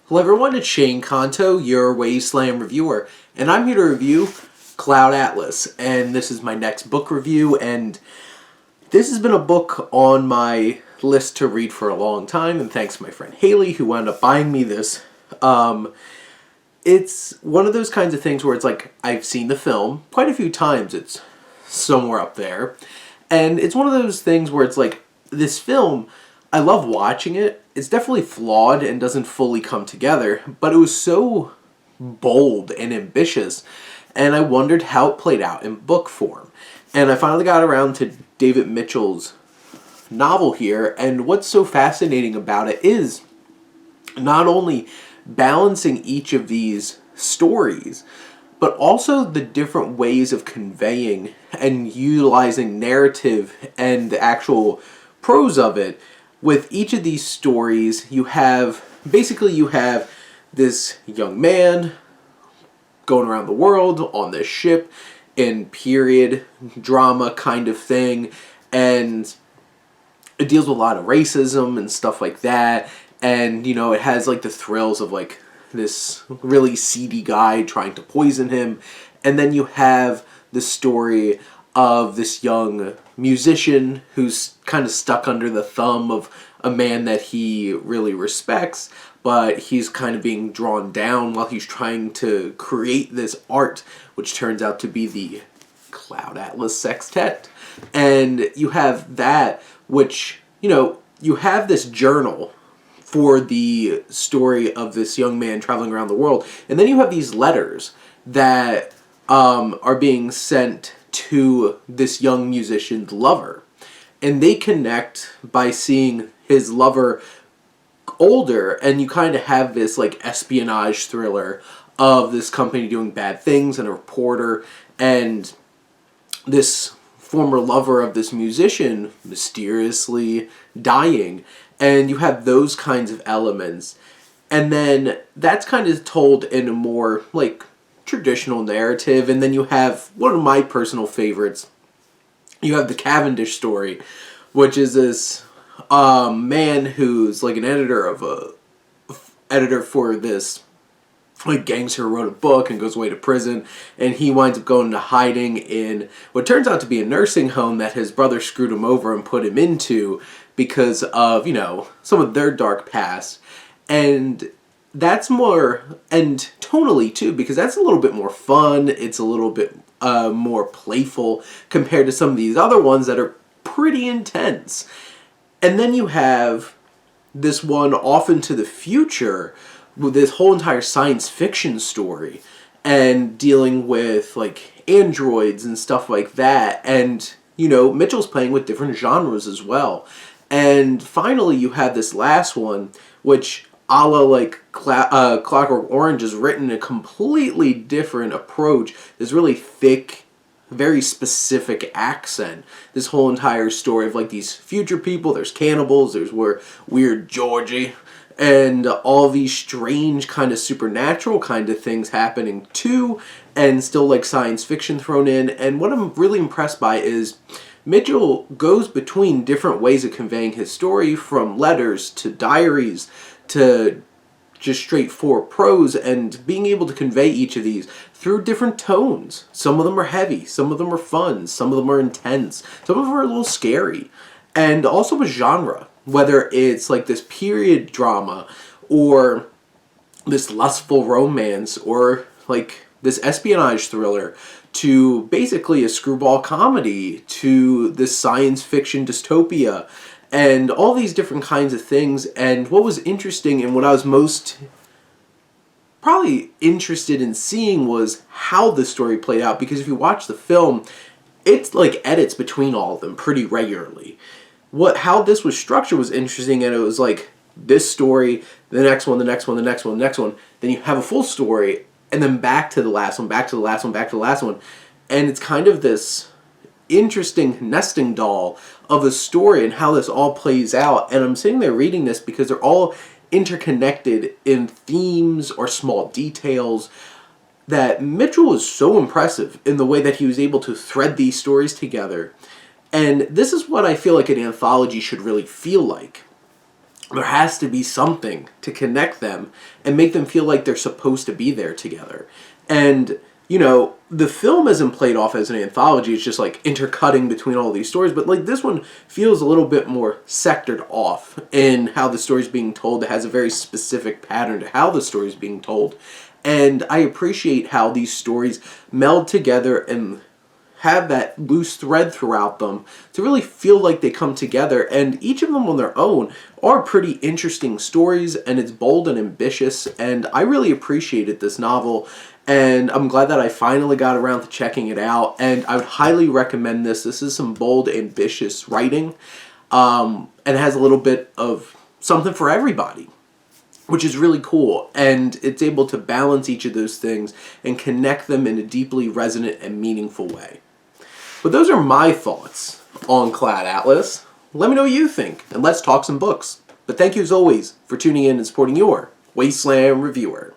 Hello everyone, it's Shane Kanto, your Wasteland reviewer, and I'm here to review Cloud Atlas, and this is my next book review, and this has been a book on my list to read for a long time, and thanks to my friend Haley, who wound up buying me this. It's one of those kinds of things where it's like, I've seen the film quite a few times, it's somewhere up there, and it's one of those things where it's like, this film, I love watching it. It's definitely flawed and doesn't fully come together, but it was so bold and ambitious, and I wondered how it played out in book form. And I finally got around to David Mitchell's novel here, and what's so fascinating about it is not only balancing each of these stories, but also the different ways of conveying and utilizing narrative and the actual prose of it. With each of these stories, you have this young man going around the world on this ship in period drama kind of thing, and it deals with a lot of racism and stuff like that, and it has like the thrills of like this really seedy guy trying to poison him, and then you have the story of this young musician who's kind of stuck under the thumb of a man that he really respects, but he's kind of being drawn down while he's trying to create this art, which turns out to be the Cloud Atlas Sextet. And you have that, which, you have this journal for the story of this young man traveling around the world, and then you have these letters that are being sent to this young musician's lover, and they connect by seeing his lover older, and you kind of have this like espionage thriller of this company doing bad things and a reporter and this former lover of this musician mysteriously dying, and you have those kinds of elements, and then that's kind of told in a more like traditional narrative. And then you have one of my personal favorites. You have the Cavendish story, which is this man who's like an editor for this like gangster who wrote a book and goes away to prison, and he winds up going to hiding in what turns out to be a nursing home that his brother screwed him over and put him into because of some of their dark past. And that's more, and tonally too, because that's a little bit more fun. It's a little bit more playful compared to some of these other ones that are pretty intense. And then you have this one off into the future with this whole entire science fiction story and dealing with like androids and stuff like that. And Mitchell's playing with different genres as well. And finally you have this last one, which a la like Clockwork Orange is written in a completely different approach. This really thick, very specific accent. This whole entire story of like these future people, there's cannibals, there's weird Georgie, and all these strange kind of supernatural kind of things happening too, and still like science fiction thrown in. And what I'm really impressed by is Mitchell goes between different ways of conveying his story, from letters to diaries to just straightforward prose, and being able to convey each of these through different tones. Some of them are heavy, some of them are fun, some of them are intense, some of them are a little scary. And also a genre, whether it's like this period drama or this lustful romance or like this espionage thriller, to basically a screwball comedy, to this science fiction dystopia, and all these different kinds of things. And what was interesting and what I was most probably interested in seeing was how the story played out, because if you watch the film, it's like edits between all of them pretty regularly. How this was structured was interesting, and it was like this story, the next one, the next one, the next one, the next one, then you have a full story, and then back to the last one, back to the last one, back to the last one. And it's kind of this interesting nesting doll of a story and how this all plays out. And I'm sitting there reading this because they're all interconnected in themes or small details that Mitchell was so impressive in the way that he was able to thread these stories together. And this is what I feel like an anthology should really feel like. there has to be something to connect them and make them feel like they're supposed to be there together. And, you know, the film isn't played off as an anthology. It's just like intercutting between all these stories. But like this one feels a little bit more sectored off in how the story's being told. It has a very specific pattern to how the story's being told. And I appreciate how these stories meld together and have that loose thread throughout them to really feel like they come together, and each of them on their own are pretty interesting stories, and it's bold and ambitious, and I really appreciated this novel, and I'm glad that I finally got around to checking it out, and I would highly recommend this. This is some bold, ambitious writing, and it has a little bit of something for everybody, which is really cool, and it's able to balance each of those things and connect them in a deeply resonant and meaningful way. But those are my thoughts on Cloud Atlas. Let me know what you think, and let's talk some books. But thank you as always for tuning in and supporting your Wasteland reviewer.